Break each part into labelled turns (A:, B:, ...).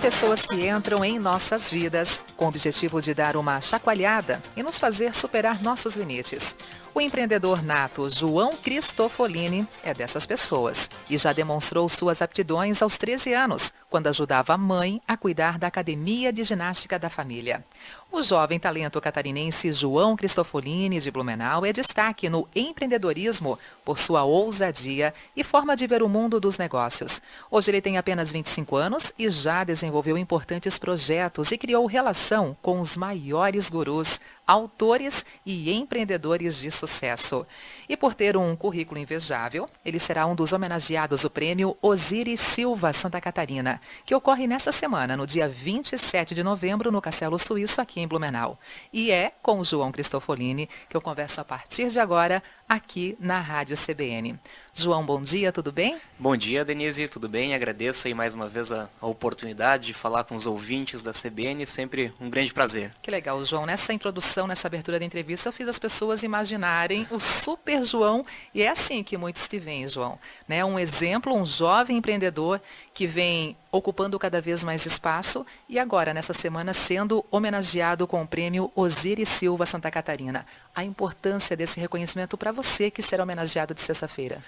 A: pessoas que entram em nossas vidas com o objetivo de dar uma chacoalhada e nos fazer superar nossos limites. O empreendedor nato João Cristofolini é dessas pessoas e já demonstrou suas aptidões aos 13 anos, quando ajudava a mãe a cuidar da academia de ginástica da família. O jovem talento catarinense João Cristofolini, de Blumenau, é destaque no empreendedorismo por sua ousadia e forma de ver o mundo dos negócios. Hoje ele tem apenas 25 anos e já desenvolveu importantes projetos e criou relação com os maiores gurus, autores e empreendedores de sucesso. E por ter um currículo invejável, ele será um dos homenageados do prêmio Osiris Silva Santa Catarina, que ocorre nesta semana, no dia 27 de novembro, no Castelo Suíço, aqui em Blumenau. E é com o João Cristofolini que eu converso a partir de agora, aqui na Rádio CBN. João, bom dia, tudo bem?
B: Bom dia, Denise, tudo bem? Agradeço aí mais uma vez a oportunidade de falar com os ouvintes da CBN, sempre um grande prazer.
A: Que legal, João. Nessa introdução, nessa abertura da entrevista, eu fiz as pessoas imaginarem o super João, e é assim que muitos te veem, João. Né? Um exemplo, um jovem empreendedor que vem ocupando cada vez mais espaço e agora, nessa semana, sendo homenageado com o prêmio Osiris Silva Santa Catarina. A importância desse reconhecimento para você que será homenageado de sexta-feira.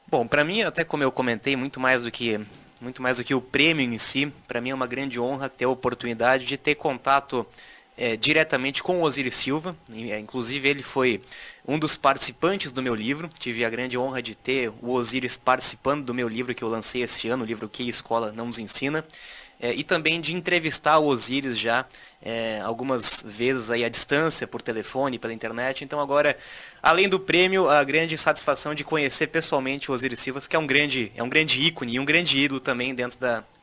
B: Bom, para mim, até como eu comentei, muito mais do que o prêmio em si, para mim é uma grande honra ter a oportunidade de ter contato diretamente com o Osiris Silva. Inclusive ele foi um dos participantes do meu livro. Tive a grande honra de ter o Osiris participando do meu livro que eu lancei esse ano, o livro Que a Escola Não Nos Ensina. E também de entrevistar o Osiris já algumas vezes aí à distância, por telefone, pela internet. Então agora, além do prêmio, a grande satisfação de conhecer pessoalmente o Osiris Silva, que é um grande ícone e um grande ídolo também dentro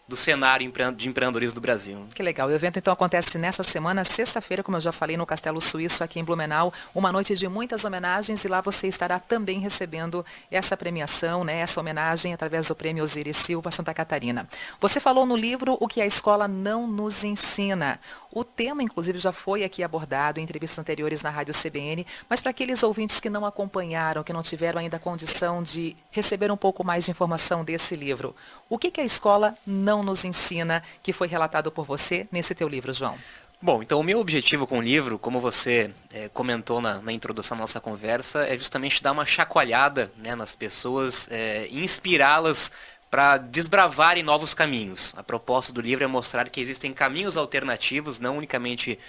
B: do cenário de empreendedorismo do Brasil.
A: Que legal. O evento então acontece nessa semana, sexta-feira, como eu já falei, no Castelo Suíço, aqui em Blumenau. Uma noite de muitas homenagens e lá você estará também recebendo essa premiação, né, essa homenagem através do prêmio Osiris Silva Santa Catarina. Você falou no livro O que a Escola Não Nos Ensina. O tema, inclusive, já foi aqui abordado em entrevistas anteriores na Rádio CBN, mas para aqueles ouvintes que não acompanharam, que não tiveram ainda a condição de receber um pouco mais de informação desse livro, o que a escola não nos ensina, que foi relatado por você nesse teu livro, João?
B: Bom, então o meu objetivo com o livro, como você comentou na introdução da nossa conversa, é justamente dar uma chacoalhada, né, nas pessoas, inspirá-las para desbravarem novos caminhos. A proposta do livro é mostrar que existem caminhos alternativos, não unicamente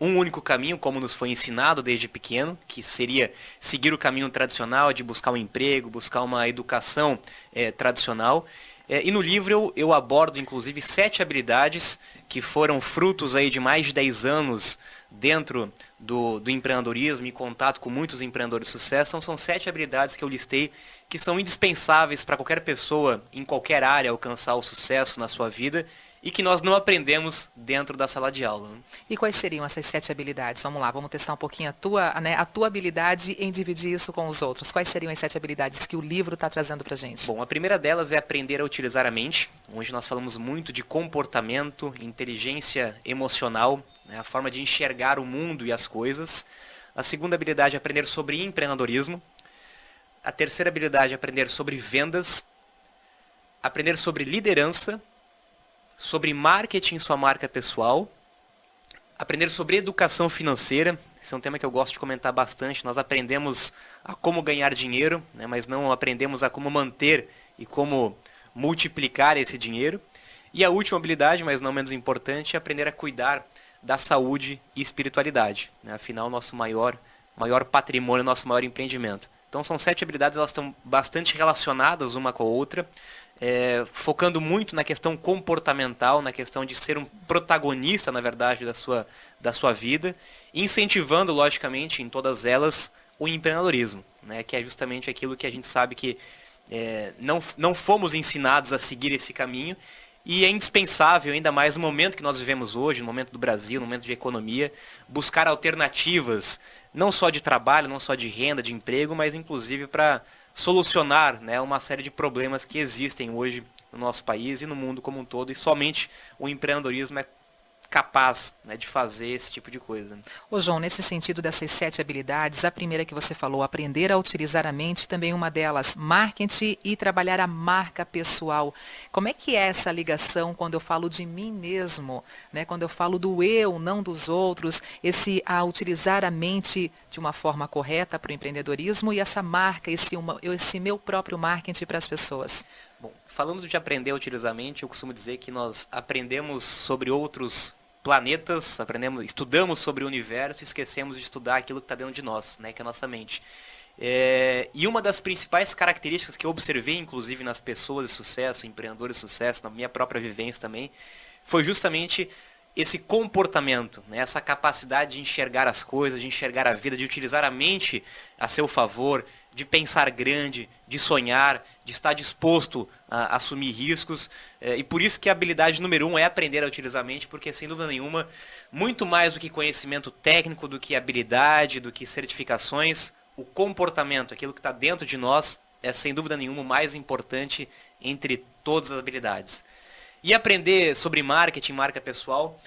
B: um único caminho, como nos foi ensinado desde pequeno, que seria seguir o caminho tradicional de buscar um emprego, buscar uma educação tradicional. E no livro eu abordo, inclusive, 7 habilidades que foram frutos aí de mais de 10 anos dentro do empreendedorismo, em contato com muitos empreendedores de sucesso. Então, são 7 habilidades que eu listei que são indispensáveis para qualquer pessoa, em qualquer área, alcançar o sucesso na sua vida e que nós não aprendemos dentro da sala de aula.
A: E quais seriam essas 7 habilidades? Vamos lá, vamos testar um pouquinho a tua habilidade em dividir isso com os outros. Quais seriam as 7 habilidades que o livro está trazendo para a gente?
B: Bom, a primeira delas é aprender a utilizar a mente. Hoje nós falamos muito de comportamento, inteligência emocional, né, a forma de enxergar o mundo e as coisas. A segunda habilidade é aprender sobre empreendedorismo. A terceira habilidade é aprender sobre vendas, aprender sobre liderança, sobre marketing, sua marca pessoal, aprender sobre educação financeira. Esse é um tema que eu gosto de comentar bastante. Nós aprendemos a como ganhar dinheiro, né, mas não aprendemos a como manter e como multiplicar esse dinheiro. E a última habilidade, mas não menos importante, é aprender a cuidar da saúde e espiritualidade, né? Afinal, nosso maior patrimônio, nosso maior empreendimento. Então são 7 habilidades, elas estão bastante relacionadas uma com a outra, focando muito na questão comportamental, na questão de ser um protagonista, na verdade, da sua vida, incentivando, logicamente, em todas elas, o empreendedorismo, né, que é justamente aquilo que a gente sabe que não fomos ensinados a seguir esse caminho, e é indispensável, ainda mais no momento que nós vivemos hoje, no momento do Brasil, no momento de economia, buscar alternativas, não só de trabalho, não só de renda, de emprego, mas inclusive para solucionar, né, uma série de problemas que existem hoje no nosso país e no mundo como um todo, e somente o empreendedorismo é capaz, né, de fazer esse tipo de coisa.
A: Ô João, nesse sentido dessas 7 habilidades, a primeira que você falou, aprender a utilizar a mente, também uma delas, marketing e trabalhar a marca pessoal. Como é que é essa ligação quando eu falo de mim mesmo, né? Quando eu falo do eu, não dos outros, a utilizar a mente de uma forma correta para o empreendedorismo e essa marca, esse meu próprio marketing para as pessoas?
B: Bom, falando de aprender a utilizar a mente, eu costumo dizer que nós aprendemos sobre outros planetas, estudamos sobre o universo e esquecemos de estudar aquilo que está dentro de nós, né, que é a nossa mente. E uma das principais características que eu observei, inclusive, nas pessoas de sucesso, empreendedores de sucesso, na minha própria vivência também, foi justamente esse comportamento, né, essa capacidade de enxergar as coisas, de enxergar a vida, de utilizar a mente a seu favor, de pensar grande, de sonhar, de estar disposto a assumir riscos. E por isso que a habilidade número 1 é aprender a utilizar a mente, porque sem dúvida nenhuma, muito mais do que conhecimento técnico, do que habilidade, do que certificações, o comportamento, aquilo que está dentro de nós, é sem dúvida nenhuma o mais importante entre todas as habilidades. E aprender sobre marketing, marca pessoal,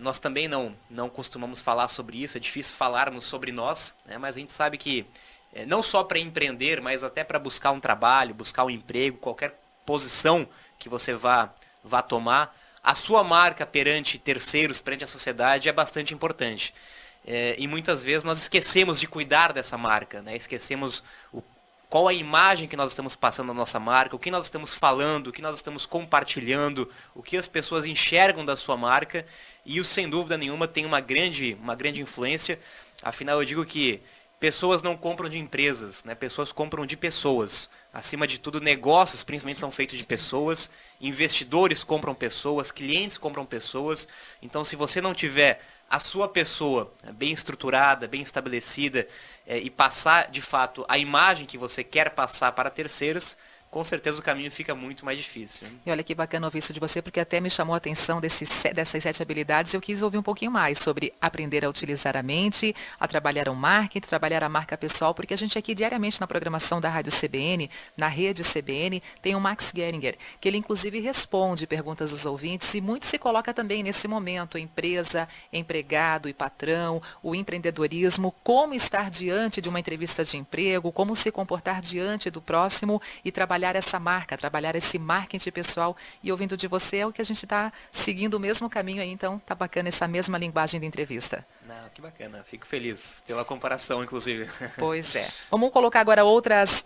B: nós também não costumamos falar sobre isso, é difícil falarmos sobre nós, né, mas a gente sabe que não só para empreender, mas até para buscar um trabalho, buscar um emprego, qualquer posição que você vá tomar, a sua marca perante terceiros, perante a sociedade é bastante importante. E muitas vezes nós esquecemos de cuidar dessa marca, né? Esquecemos qual a imagem que nós estamos passando na nossa marca, o que nós estamos falando, o que nós estamos compartilhando, o que as pessoas enxergam da sua marca, e isso sem dúvida nenhuma tem uma grande influência. Afinal, eu digo que pessoas não compram de empresas, né? Pessoas compram de pessoas. Acima de tudo, negócios principalmente são feitos de pessoas, investidores compram pessoas, clientes compram pessoas. Então, se você não tiver a sua pessoa bem estruturada, bem estabelecida, e passar, de fato, a imagem que você quer passar para terceiros, com certeza o caminho fica muito mais difícil.
A: E olha que bacana ouvir isso de você, porque até me chamou a atenção dessas 7 habilidades. Eu quis ouvir um pouquinho mais sobre aprender a utilizar a mente, a trabalhar o marketing, trabalhar a marca pessoal, porque a gente aqui diariamente na programação da Rádio CBN, na rede CBN, tem o Max Geringer, que ele inclusive responde perguntas dos ouvintes e muito se coloca também nesse momento, empresa, empregado e patrão, o empreendedorismo, como estar diante de uma entrevista de emprego, como se comportar diante do próximo e trabalhar essa marca, trabalhar esse marketing pessoal. E ouvindo de você é o que a gente está seguindo o mesmo caminho aí, então tá bacana essa mesma linguagem de entrevista.
B: Não, que bacana, fico feliz pela comparação, inclusive.
A: Pois é. Vamos colocar agora outras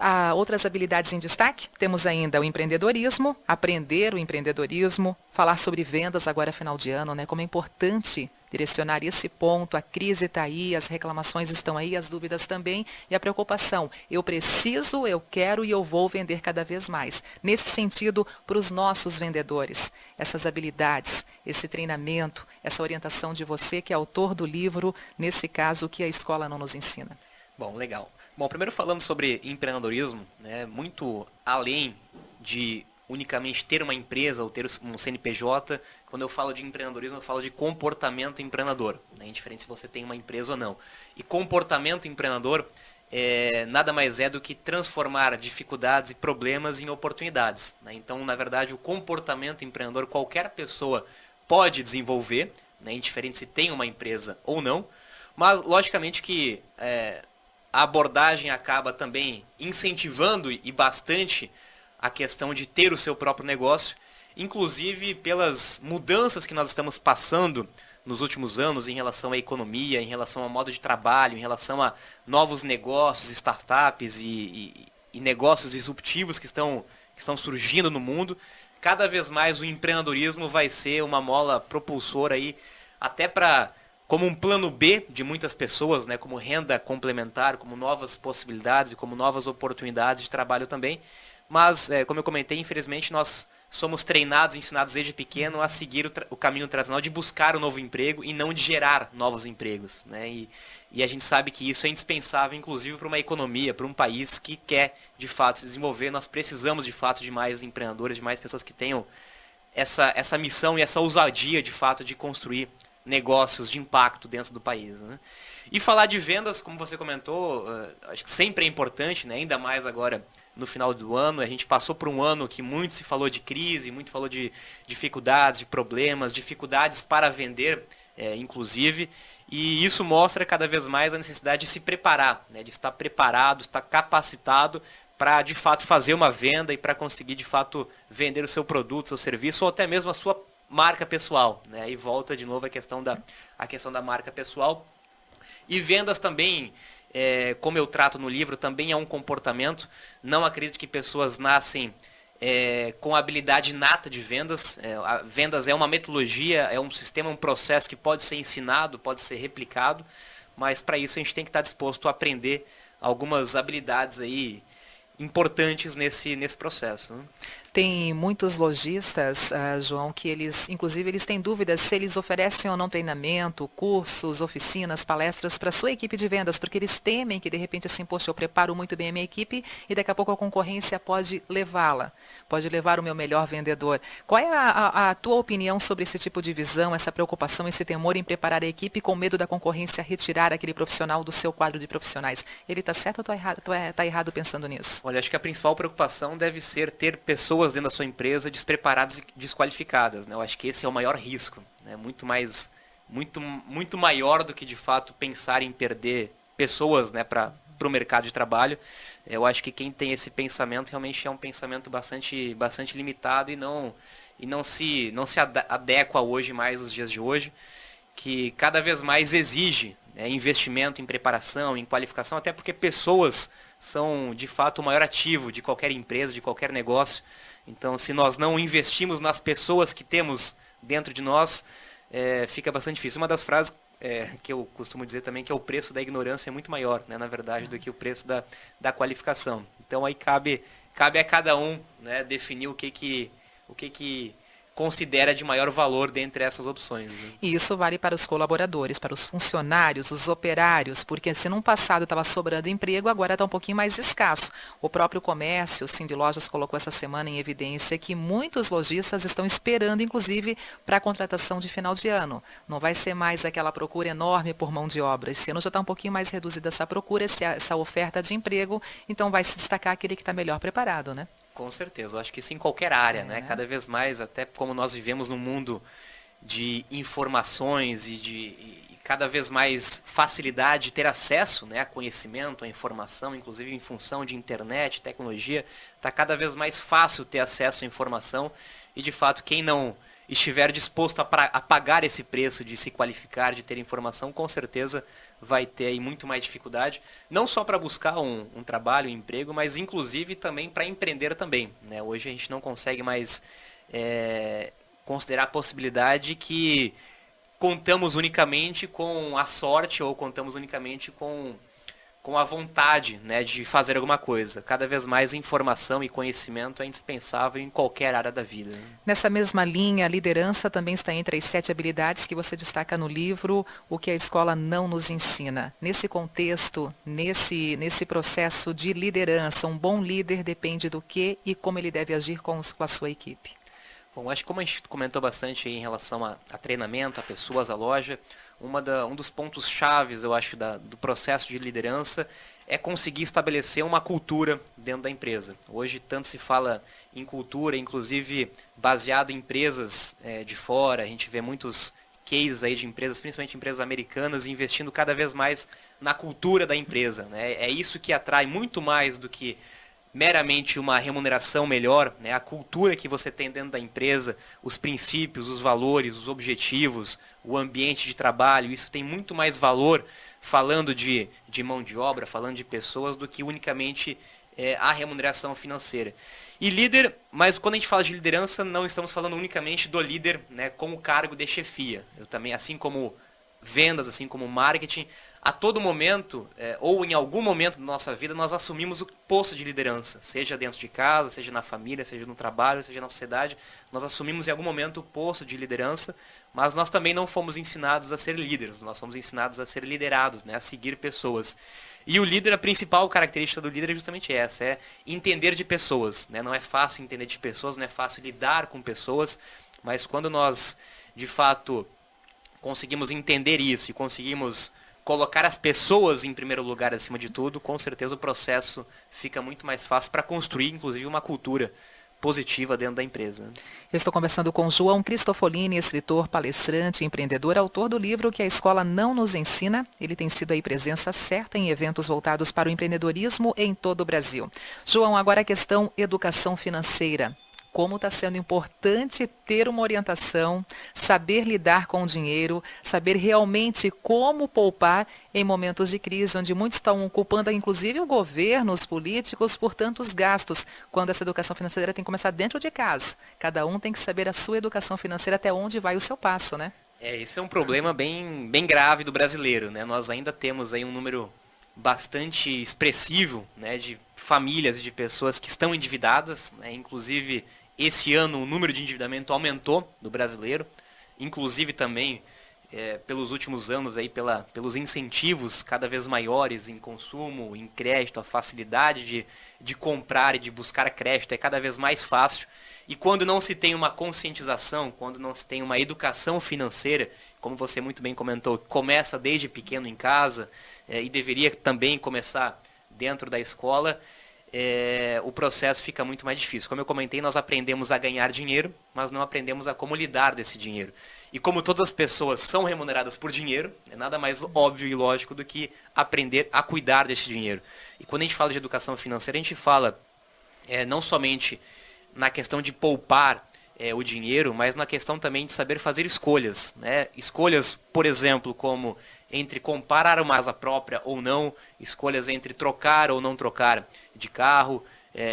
A: habilidades em destaque. Temos ainda o empreendedorismo, aprender o empreendedorismo, falar sobre vendas agora final de ano, né? Como é importante direcionar esse ponto, a crise está aí, as reclamações estão aí, as dúvidas também e a preocupação. Eu preciso, eu quero e eu vou vender cada vez mais. Nesse sentido, para os nossos vendedores, essas habilidades, esse treinamento, essa orientação de você que é autor do livro, nesse caso, o que a escola não nos ensina.
B: Bom, legal. Bom, primeiro falando sobre empreendedorismo, né, muito além de unicamente ter uma empresa ou ter um CNPJ, quando eu falo de empreendedorismo, eu falo de comportamento empreendedor, né, indiferente se você tem uma empresa ou não. E comportamento empreendedor nada mais é do que transformar dificuldades e problemas em oportunidades, né? Então, na verdade, o comportamento empreendedor qualquer pessoa pode desenvolver, né, indiferente se tem uma empresa ou não, mas logicamente que a abordagem acaba também incentivando e bastante a questão de ter o seu próprio negócio, inclusive pelas mudanças que nós estamos passando nos últimos anos em relação à economia, em relação ao modo de trabalho, em relação a novos negócios, startups e negócios disruptivos que estão surgindo no mundo. Cada vez mais o empreendedorismo vai ser uma mola propulsora aí, até como um plano B de muitas pessoas, né, como renda complementar, como novas possibilidades e como novas oportunidades de trabalho também. Mas, como eu comentei, infelizmente nós somos treinados, ensinados desde pequeno a seguir o caminho tradicional de buscar um novo emprego e não de gerar novos empregos, né? E a gente sabe que isso é indispensável, inclusive, para uma economia, para um país que quer, de fato, se desenvolver. Nós precisamos, de fato, de mais empreendedores, de mais pessoas que tenham essa missão e essa ousadia, de fato, de construir negócios de impacto dentro do país, né? E falar de vendas, como você comentou, acho que sempre é importante, né? Ainda mais agora no final do ano. A gente passou por um ano que muito se falou de crise, muito falou de dificuldades, de problemas, dificuldades para vender, inclusive. E isso mostra cada vez mais a necessidade de se preparar, né, de estar preparado, estar capacitado para de fato fazer uma venda e para conseguir de fato vender o seu produto, seu serviço ou até mesmo a sua marca pessoal, né? E volta de novo a questão da marca pessoal. E vendas também, como eu trato no livro, também é um comportamento. Não acredito que pessoas nascem com habilidade inata de vendas. Vendas é uma metodologia, é um sistema, um processo que pode ser ensinado, pode ser replicado, mas para isso a gente tem que estar disposto a aprender algumas habilidades aí importantes nesse processo, né?
A: Tem muitos lojistas, João, que inclusive, eles têm dúvidas se eles oferecem ou não treinamento, cursos, oficinas, palestras para a sua equipe de vendas, porque eles temem que, de repente, assim, poxa, eu preparo muito bem a minha equipe e daqui a pouco a concorrência pode levá-la, pode levar o meu melhor vendedor. Qual é a tua opinião sobre esse tipo de visão, essa preocupação, esse temor em preparar a equipe com medo da concorrência retirar aquele profissional do seu quadro de profissionais? Ele está certo ou está errado pensando nisso?
B: Olha, acho que a principal preocupação deve ser ter pessoas dentro da sua empresa despreparadas e desqualificadas, né? Eu acho que esse é o maior risco, né? Muito maior do que de fato pensar em perder pessoas, né, para o mercado de trabalho. Eu acho que quem tem esse pensamento realmente é um pensamento bastante limitado e não se adequa hoje mais os dias de hoje, que cada vez mais exige, né, investimento em preparação, em qualificação, até porque pessoas são de fato o maior ativo de qualquer empresa, de qualquer negócio. Então, se nós não investimos nas pessoas que temos dentro de nós, fica bastante difícil. Uma das frases que eu costumo dizer também que é o preço da ignorância é muito maior, né, na verdade, do que o preço da qualificação. Então, aí cabe a cada um, né, definir o que considera de maior valor dentre essas opções, né?
A: E isso vale para os colaboradores, para os funcionários, os operários, porque se no passado estava sobrando emprego, agora está um pouquinho mais escasso. O próprio comércio, o Cindy Lojas, colocou essa semana em evidência que muitos lojistas estão esperando, inclusive, para a contratação de final de ano. Não vai ser mais aquela procura enorme por mão de obra. Esse ano já está um pouquinho mais reduzida essa procura, essa oferta de emprego, então vai se destacar aquele que está melhor preparado, né?
B: Com certeza, eu acho que isso em qualquer área, né? Cada vez mais, até como nós vivemos num mundo de informações e cada vez mais facilidade de ter acesso, né, a conhecimento, a informação, inclusive em função de internet, tecnologia, está cada vez mais fácil ter acesso à informação e, de fato, quem não estiver disposto a pagar esse preço de se qualificar, de ter informação, com certeza vai ter aí muito mais dificuldade, não só para buscar um trabalho, um emprego, mas inclusive também para empreender também, né? Hoje a gente não consegue mais considerar a possibilidade que contamos unicamente com a sorte ou contamos unicamente com a vontade, né, de fazer alguma coisa. Cada vez mais informação e conhecimento é indispensável em qualquer área da vida, né?
A: Nessa mesma linha, a liderança também está entre as 7 habilidades que você destaca no livro, o que a escola não nos ensina. Nesse contexto, nesse processo de liderança, um bom líder depende do que e como ele deve agir com a sua equipe.
B: Bom, acho que como a gente comentou bastante aí em relação a treinamento, a pessoas, a loja, um dos pontos chaves, eu acho, do processo de liderança é conseguir estabelecer uma cultura dentro da empresa. Hoje tanto se fala em cultura, inclusive baseado em empresas de fora. A gente vê muitos cases aí de empresas, principalmente empresas americanas, investindo cada vez mais na cultura da empresa, né? É isso que atrai muito mais do que meramente uma remuneração melhor, né? A cultura que você tem dentro da empresa, os princípios, os valores, os objetivos, o ambiente de trabalho, isso tem muito mais valor falando de mão de obra, falando de pessoas, do que unicamente a remuneração financeira. E líder, mas quando a gente fala de liderança, não estamos falando unicamente do líder, né, com o cargo de chefia. Eu também, assim como vendas, assim como marketing, a todo momento, ou em algum momento da nossa vida, nós assumimos o posto de liderança, seja dentro de casa, seja na família, seja no trabalho, seja na sociedade. Nós assumimos em algum momento o posto de liderança, mas nós também não fomos ensinados a ser líderes, nós fomos ensinados a ser liderados, né, a seguir pessoas. E o líder, a principal característica do líder é justamente essa, é entender de pessoas, né? Não é fácil entender de pessoas, não é fácil lidar com pessoas, mas quando nós, de fato, conseguimos entender isso e conseguimos colocar as pessoas em primeiro lugar acima de tudo, com certeza o processo fica muito mais fácil para construir, inclusive, uma cultura positiva dentro da empresa.
A: Eu estou conversando com João Cristofolini, escritor, palestrante, empreendedor, autor do livro Que a Escola Não Nos Ensina. Ele tem sido aí presença certa em eventos voltados para o empreendedorismo em todo o Brasil. João, agora a questão educação financeira. Como está sendo importante ter uma orientação, saber lidar com o dinheiro, saber realmente como poupar em momentos de crise, onde muitos estão culpando, inclusive, o governo, os políticos, por tantos gastos, quando essa educação financeira tem que começar dentro de casa. Cada um tem que saber a sua educação financeira, até onde vai o seu passo, né?
B: Esse é um problema bem grave do brasileiro, né? Nós ainda temos aí um número bastante expressivo, né, de famílias e de pessoas que estão endividadas, né? Inclusive, esse ano o número de endividamento aumentou do brasileiro, inclusive também pelos últimos anos aí pelos incentivos cada vez maiores em consumo, em crédito, a facilidade de comprar e de buscar crédito é cada vez mais fácil. E quando não se tem uma conscientização, quando não se tem uma educação financeira, como você muito bem comentou, começa desde pequeno em casa e deveria também começar dentro da escola, o processo fica muito mais difícil. Como eu comentei, nós aprendemos a ganhar dinheiro, mas não aprendemos a como lidar desse dinheiro. E como todas as pessoas são remuneradas por dinheiro, é nada mais óbvio e lógico do que aprender a cuidar desse dinheiro. E quando a gente fala de educação financeira, a gente fala não somente na questão de poupar o dinheiro, mas na questão também de saber fazer escolhas, né? Escolhas, por exemplo, como entre comprar uma casa própria ou não, escolhas entre trocar ou não trocar de carro,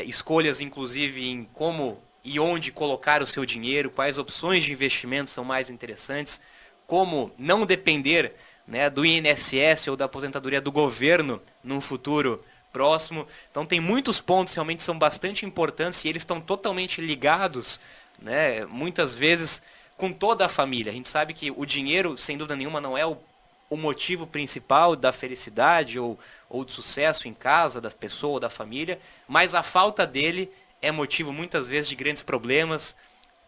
B: escolhas inclusive em como e onde colocar o seu dinheiro, quais opções de investimento são mais interessantes, como não depender, né, do INSS ou da aposentadoria do governo num futuro próximo. Então tem muitos pontos que realmente são bastante importantes e eles estão totalmente ligados, né, muitas vezes com toda a família. A gente sabe que o dinheiro, sem dúvida nenhuma, não é o motivo principal da felicidade ou do sucesso em casa, das pessoas, da família, mas a falta dele é motivo muitas vezes de grandes problemas,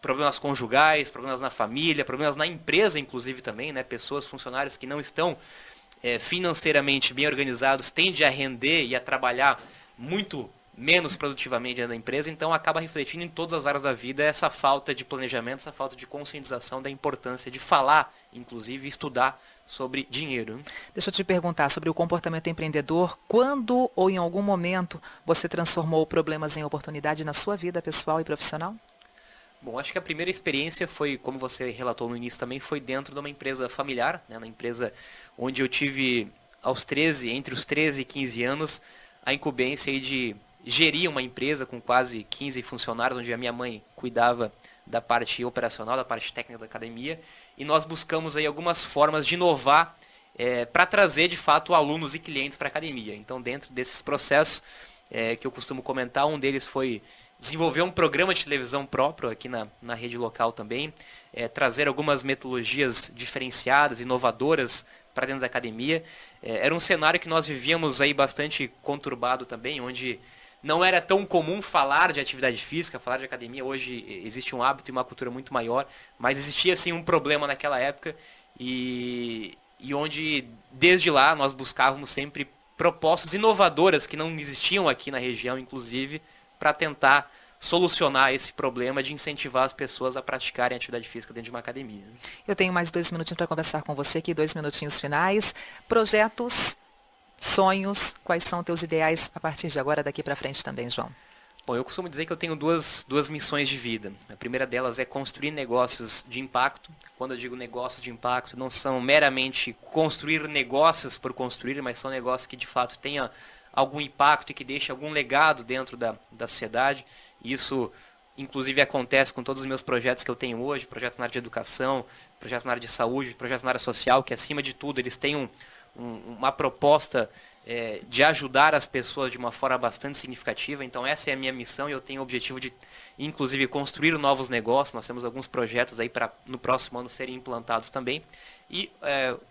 B: problemas conjugais, problemas na família, problemas na empresa inclusive também, né? Pessoas, funcionários que não estão financeiramente bem organizados tendem a render e a trabalhar muito menos produtivamente dentro da empresa, então acaba refletindo em todas as áreas da vida essa falta de planejamento, essa falta de conscientização da importância de falar, inclusive estudar sobre dinheiro.
A: Deixa eu te perguntar sobre o comportamento empreendedor. Quando ou em algum momento você transformou problemas em oportunidade na sua vida pessoal e profissional?
B: Bom, acho que a primeira experiência foi, como você relatou no início também, foi dentro de uma empresa familiar, né, na empresa onde eu tive entre os 13 e 15 anos, a incumbência aí de gerir uma empresa com quase 15 funcionários, onde a minha mãe cuidava da parte operacional, da parte técnica da academia, e nós buscamos aí algumas formas de inovar para trazer de fato alunos e clientes para a academia. Então, dentro desses processos que eu costumo comentar, um deles foi desenvolver um programa de televisão próprio aqui na rede local também, trazer algumas metodologias diferenciadas, inovadoras para dentro da academia. Era um cenário que nós vivíamos aí bastante conturbado também, onde não era tão comum falar de atividade física, falar de academia. Hoje existe um hábito e uma cultura muito maior, mas existia sim um problema naquela época e onde desde lá nós buscávamos sempre propostas inovadoras que não existiam aqui na região, inclusive, para tentar solucionar esse problema de incentivar as pessoas a praticarem atividade física dentro de uma academia.
A: Eu tenho mais 2 minutinhos para conversar com você aqui, 2 minutinhos finais. Projetos, sonhos, quais são teus ideais a partir de agora, daqui para frente também, João?
B: Bom, eu costumo dizer que eu tenho duas missões de vida. A primeira delas é construir negócios de impacto. Quando eu digo negócios de impacto, não são meramente construir negócios por construir, mas são negócios que de fato tenham algum impacto e que deixem algum legado dentro da sociedade. Isso, inclusive, acontece com todos os meus projetos que eu tenho hoje, projetos na área de educação, projetos na área de saúde, projetos na área social, que acima de tudo eles têm uma proposta de ajudar as pessoas de uma forma bastante significativa. Então essa é a minha missão e eu tenho o objetivo de, inclusive, construir novos negócios. Nós temos alguns projetos aí para no próximo ano serem implantados também. E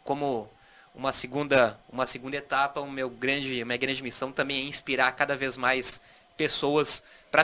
B: como uma segunda etapa, minha grande missão também é inspirar cada vez mais pessoas para